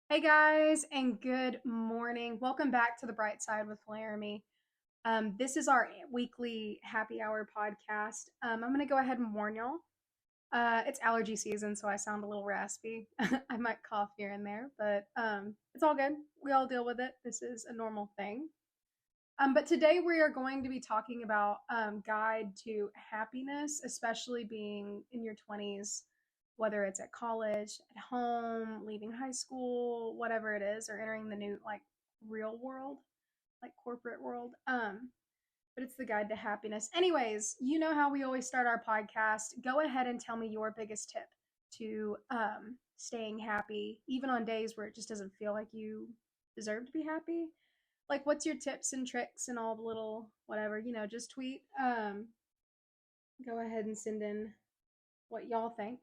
Hey guys, and good morning. Welcome back to the Bright Side with Laramie. This is our weekly happy hour podcast. I'm going to go ahead and warn y'all. It's allergy season, so I sound a little raspy. I might cough here and there, but it's all good. We all deal with it. This is a normal thing. But today we are going to be talking about guide to happiness, especially being in your 20s, whether it's at college, at home, leaving high school, whatever it is, or entering the new like real world, like corporate world. But it's the guide to happiness. Anyways, you know how we always start our podcast. Go ahead and tell me your biggest tip to staying happy, even on days where it just doesn't feel like you deserve to be happy. Like, what's your tips and tricks and all the little whatever, just tweet. Go ahead and send in what y'all think.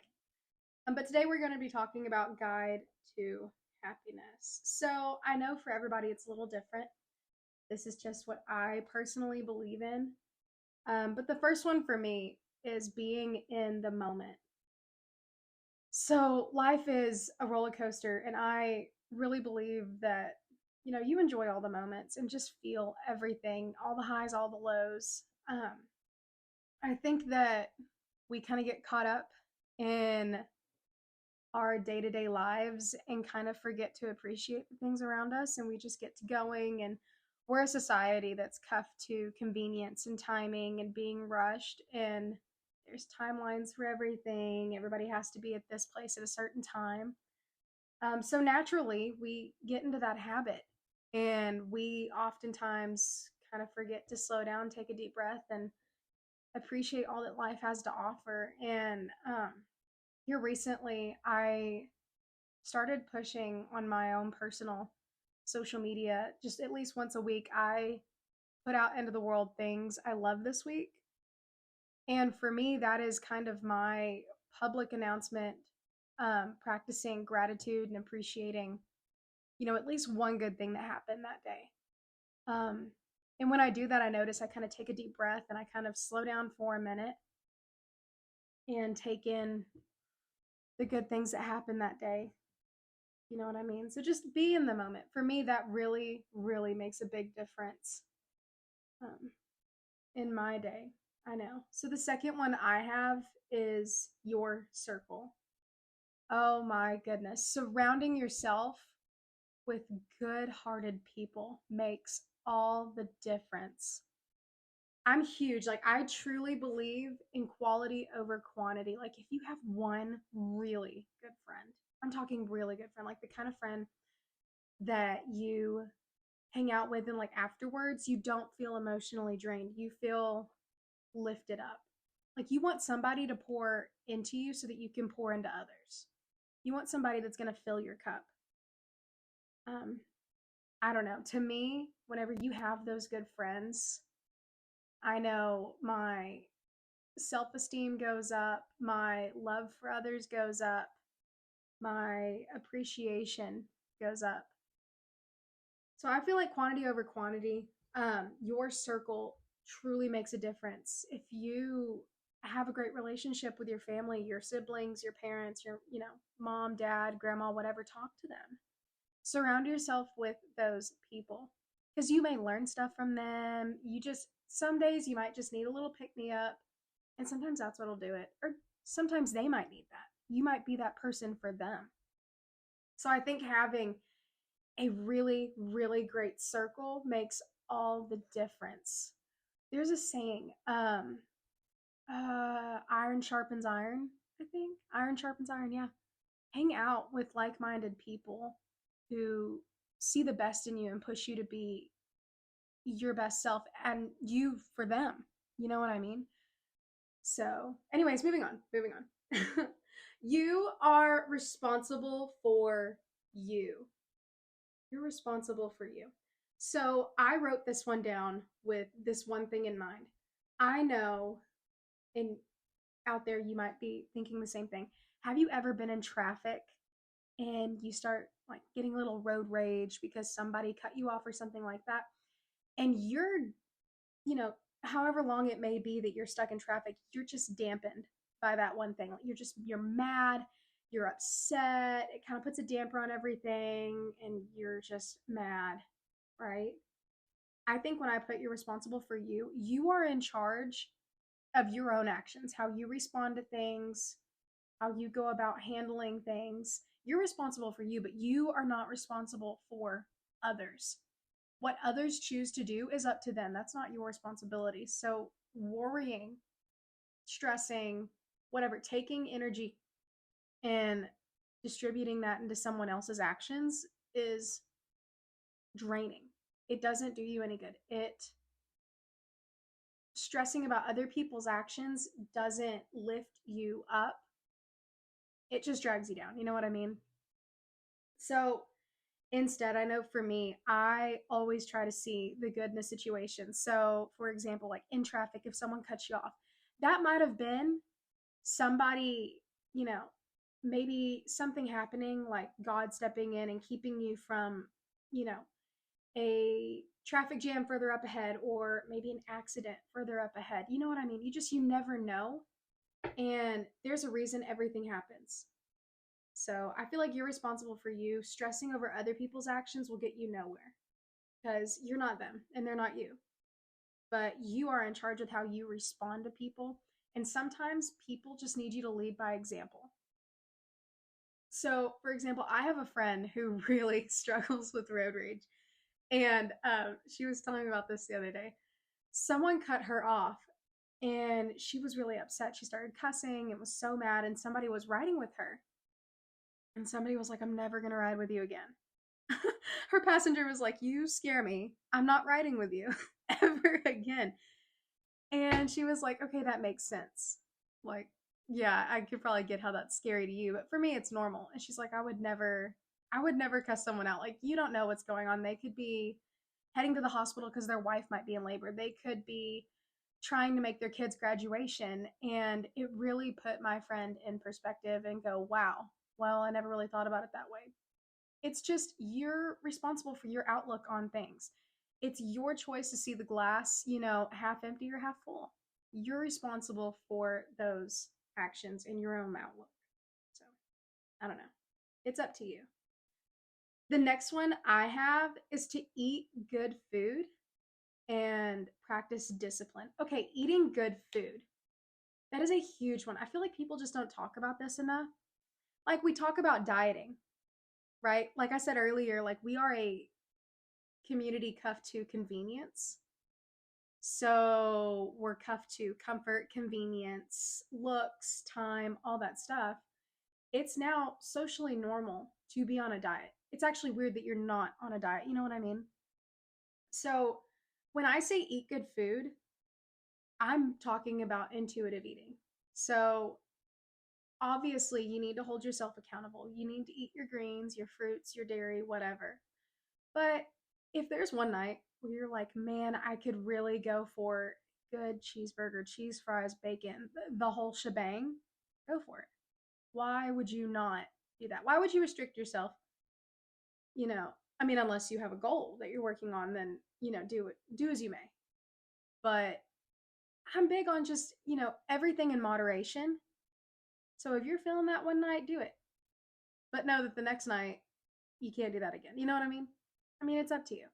But today we're going to be talking about guide to happiness. So I know for everybody it's a little different. This is just what I personally believe in. But the first one for me is being in the moment. So life is a roller coaster, and I really believe that you enjoy all the moments and just feel everything, all the highs, all the lows. I think that we kind of get caught up in our day-to-day lives and kind of forget to appreciate the things around us, and we just get to going, and we're a society that's cuffed to convenience and timing and being rushed, and there's timelines for everything. Everybody has to be at this place at a certain time. So naturally we get into that habit, and we oftentimes kind of forget to slow down, take a deep breath, and appreciate all that life has to offer. And here recently I started pushing on my own personal social media. Just at least once a week, I put out into the world things I love this week. And for me, that is kind of my public announcement, practicing gratitude and appreciating, at least one good thing that happened that day. Um, and when I do that, I notice I kind of take a deep breath and I kind of slow down for a minute and take in the good things that happened that day. You know what I mean? So just be in the moment. For me, that really, really makes a big difference um, in my day. I know. So the second one I have is your circle. Oh my goodness. Surrounding yourself with good hearted people makes all the difference. I'm huge. Like, I truly believe in quality over quantity. Like, if you have one really good friend, I'm talking really good friend, like the kind of friend that you hang out with and like afterwards, you don't feel emotionally drained. You feel lifted up. Like, you want somebody to pour into you so that you can pour into others. You want somebody that's going to fill your cup. Um, I don't know. To me, whenever you have those good friends, I know my self esteem goes up, my love for others goes up, my appreciation goes up. So I feel like quantity over quantity, your circle truly makes a difference. If you have a great relationship with your family, your siblings, your parents, your, mom, dad, grandma, whatever, talk to them. Surround yourself with those people because you may learn stuff from them. Some days you might just need a little pick me up, and sometimes that's what'll do it. Or sometimes they might need that. You might be that person for them. So I think having a really, really great circle makes all the difference. There's a saying, iron sharpens iron, I think. Iron sharpens iron, yeah. Hang out with like minded people who see the best in you and push you to be your best self and you for them. You know what I mean? So, anyways, moving on. You are responsible for you. You're responsible for you. So I wrote this one down with this one thing in mind. I know, and out there you might be thinking the same thing. Have you ever been in traffic and you start like getting a little road rage because somebody cut you off or something like that? And you know, however long it may be that you're stuck in traffic, you're just dampened by that one thing. Like, you're mad, you're upset. It kind of puts a damper on everything and you're just mad, right? I think when I put you're responsible for you, you are in charge of your own actions, how you respond to things, how you go about handling things. You're responsible for you, but you are not responsible for others. What others choose to do is up to them. That's not your responsibility. So, worrying, stressing, whatever, taking energy and distributing that into someone else's actions is draining. It doesn't do you any good. It stressing about other people's actions doesn't lift you up. It just drags you down. You know what I mean? So instead, I know for me, I always try to see the good in a situation. So, for example, like in traffic, if someone cuts you off, that might have been somebody, you know, maybe something happening, like God stepping in and keeping you from, you know, a traffic jam further up ahead or maybe an accident further up ahead. You know what I mean? You never know. And there's a reason everything happens. So I feel like you're responsible for you. Stressing over other people's actions will get you nowhere because you're not them and they're not you. But you are in charge of how you respond to people. And sometimes people just need you to lead by example. So, for example, I have a friend who really struggles with road rage. And she was telling me about this the other day. Someone cut her off and she was really upset. She started cussing and was so mad. And somebody was riding with her. And somebody was like, I'm never going to ride with you again. Her passenger was like, you scare me. I'm not riding with you ever again. And she was like, okay, that makes sense. Like, yeah, I could probably get how that's scary to you, but for me, it's normal. And she's like, I would never cuss someone out. Like, you don't know what's going on. They could be heading to the hospital because their wife might be in labor. They could be trying to make their kids' graduation. And it really put my friend in perspective and go, wow, well, I never really thought about it that way. It's just you're responsible for your outlook on things. It's your choice to see the glass, half empty or half full. You're responsible for those actions in your own outlook. So, I don't know. It's up to you. The next one I have is to eat good food and practice discipline. Okay, eating good food. That is a huge one. I feel like people just don't talk about this enough. Like we talk about dieting, right? Like I said earlier, like we are a community cuffed to convenience. So we're cuffed to comfort, convenience, looks, time, all that stuff. It's now socially normal to be on a diet. It's actually weird that you're not on a diet. You know what I mean? So when I say eat good food, I'm talking about intuitive eating. So obviously, you need to hold yourself accountable. You need to eat your greens, your fruits, your dairy, whatever. But if there's one night where you're like, man, I could really go for good cheeseburger, cheese fries, bacon, the whole shebang, go for it. Why would you not do that? Why would you restrict yourself? You know, I mean, unless you have a goal that you're working on, then, do as you may. But I'm big on just, everything in moderation. So if you're feeling that one night, do it. But know that the next night, you can't do that again. You know what I mean? I mean, it's up to you.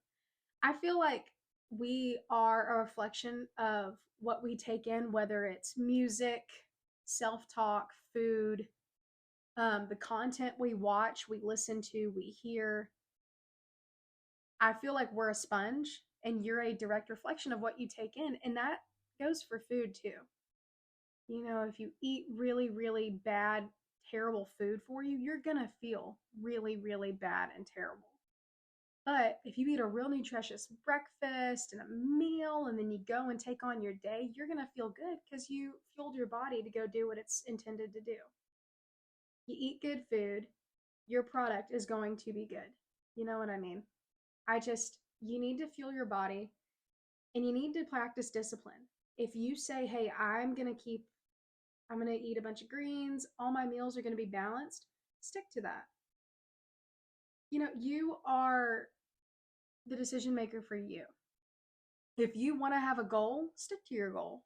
I feel like we are a reflection of what we take in, whether it's music, self talk, food, the content we watch, we listen to, we hear. I feel like we're a sponge and you're a direct reflection of what you take in. And that goes for food too. If you eat really, really bad, terrible food for you, you're going to feel really, really bad and terrible. But if you eat a real nutritious breakfast and a meal, and then you go and take on your day, you're going to feel good because you fueled your body to go do what it's intended to do. You eat good food, your product is going to be good. You know what I mean? You need to fuel your body and you need to practice discipline. If you say, hey, I'm going to eat a bunch of greens, all my meals are going to be balanced, stick to that. You are the decision maker for you. If you want to have a goal, stick to your goal.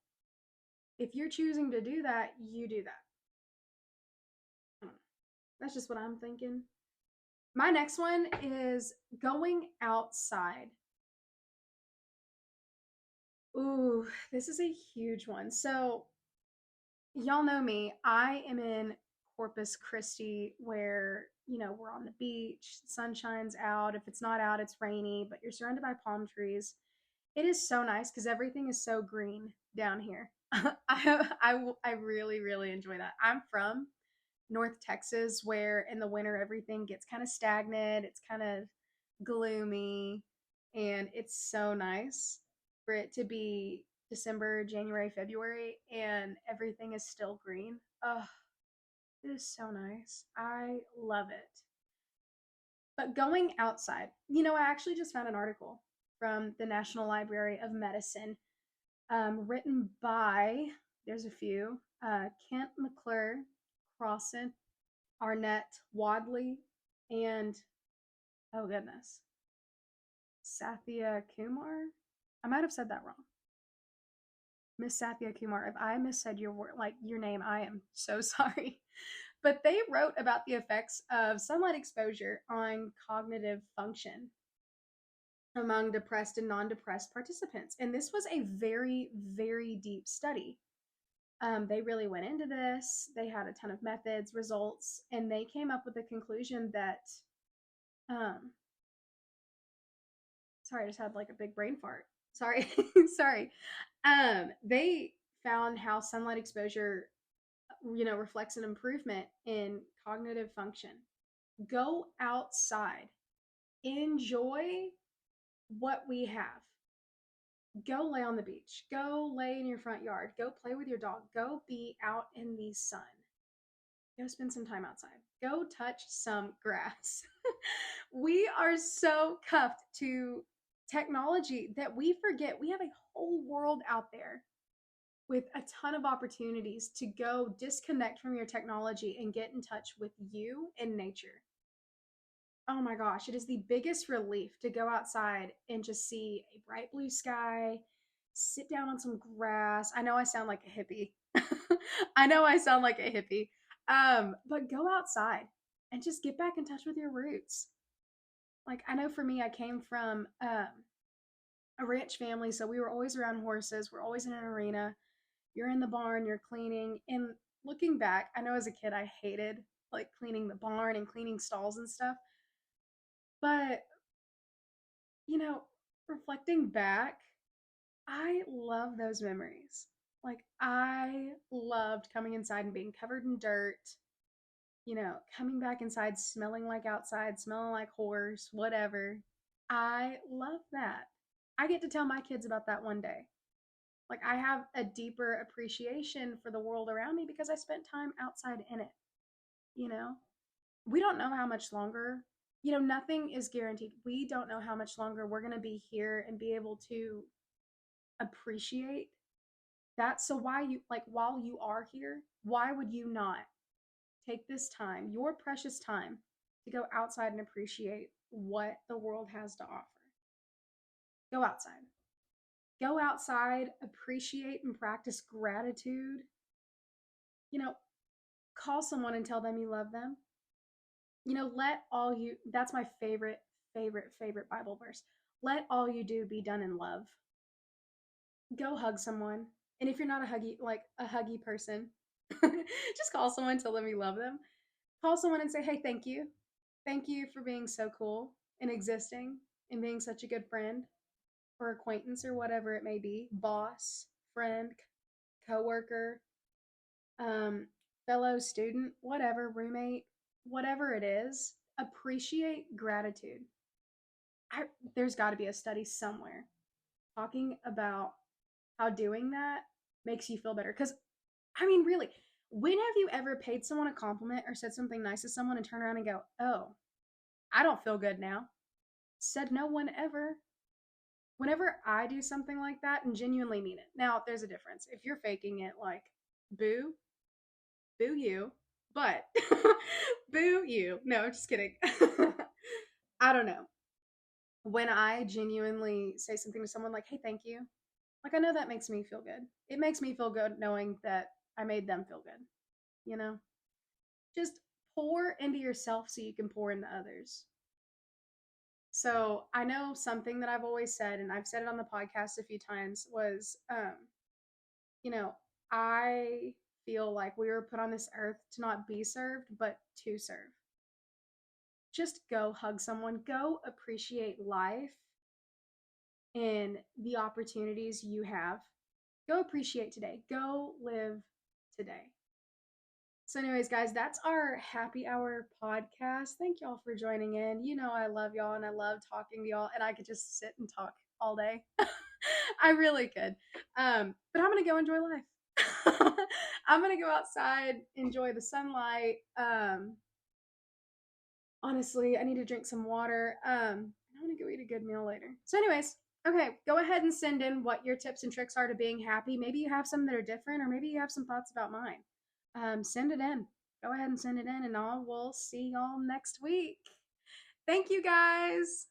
If you're choosing to do that, you do that. That's just what I'm thinking. My next one is going outside. Ooh, this is a huge one. So, y'all know me. I am in Corpus Christi where, we're on the beach, the sun shines out. If it's not out, it's rainy, but you're surrounded by palm trees. It is so nice because everything is so green down here. I really, really enjoy that. I'm from North Texas, where in the winter everything gets kind of stagnant, it's kind of gloomy, and it's so nice for it to be December, January, February, and everything is still green. Oh, it is so nice. I love it. But going outside, I actually just found an article from the National Library of Medicine, written by, there's a few, Kent McClure, Crossan, Arnett Wadley, and oh goodness, Sathya Kumar. I might have said that wrong. Miss Sathya Kumar. If I missaid your word, like your name, I am so sorry. But they wrote about the effects of sunlight exposure on cognitive function among depressed and non-depressed participants. And this was a very, very deep study. They really went into this. They had a ton of methods, results, and they came up with the conclusion that um, sorry, I just had like a big brain fart. Sorry, sorry. They found how sunlight exposure, reflects an improvement in cognitive function. Go outside, enjoy what we have. Go lay on the beach. Go lay in your front yard. Go play with your dog. Go be out in the sun. Go spend some time outside. Go touch some grass. We are so cuffed to technology that we forget we have a whole world out there with a ton of opportunities to go disconnect from your technology and get in touch with you and nature. Oh my gosh, it is the biggest relief to go outside and just see a bright blue sky, sit down on some grass. I know I sound like a hippie. I know I sound like a hippie. But go outside and just get back in touch with your roots. Like, I know for me, I came from a ranch family, so we were always around horses. We're always in an arena. You're in the barn, you're cleaning. And looking back, I know as a kid I hated like cleaning the barn and cleaning stalls and stuff. But, you know, reflecting back, I love those memories. Like, I loved coming inside and being covered in dirt, coming back inside smelling like outside, smelling like horse, whatever. I love that. I get to tell my kids about that one day. Like, I have a deeper appreciation for the world around me because I spent time outside in it, you know? We don't know how much longer, nothing is guaranteed. We don't know how much longer we're going to be here and be able to appreciate that. So why you like while you are here, why would you not take this time, your precious time, to go outside and appreciate what the world has to offer? Go outside. Go outside, appreciate and practice gratitude. You know, call someone and tell them you love them. Let all you, that's my favorite, favorite, favorite Bible verse. Let all you do be done in love. Go hug someone. And if you're not a huggy person, just call someone, tell them you love them. Call someone and say, hey, thank you. Thank you for being so cool and existing and being such a good friend or acquaintance or whatever it may be. Boss, friend, coworker, um, fellow student, whatever, roommate, whatever it is. Appreciate gratitude. There's got to be a study somewhere talking about how doing that makes you feel better. Because, I mean, really, when have you ever paid someone a compliment or said something nice to someone and turn around and go, oh, I don't feel good now? Said no one ever. Whenever I do something like that and genuinely mean it. Now, there's a difference. If you're faking it, like, boo, boo you, but boo you. No, just kidding. I don't know. When I genuinely say something to someone like, hey, thank you, like, I know that makes me feel good. It makes me feel good knowing that I made them feel good, you know? Just pour into yourself so you can pour into others. So I know something that I've always said, and I've said it on the podcast a few times, was, you know, I feel like we were put on this earth to not be served, but to serve. Just go hug someone, go appreciate life and the opportunities you have. Go appreciate today, go live today. So, anyways, guys, that's our happy hour podcast. Thank y'all for joining in. You know, I love y'all and I love talking to y'all, and I could just sit and talk all day. I really could. But I'm going to go enjoy life. I'm going to go outside, enjoy the sunlight. Honestly, I need to drink some water. I'm going to go eat a good meal later. So, anyways, okay, go ahead and send in what your tips and tricks are to being happy. Maybe you have some that are different, or maybe you have some thoughts about mine. Send it in. Go ahead and send it in, and I will see y'all next week. Thank you, guys.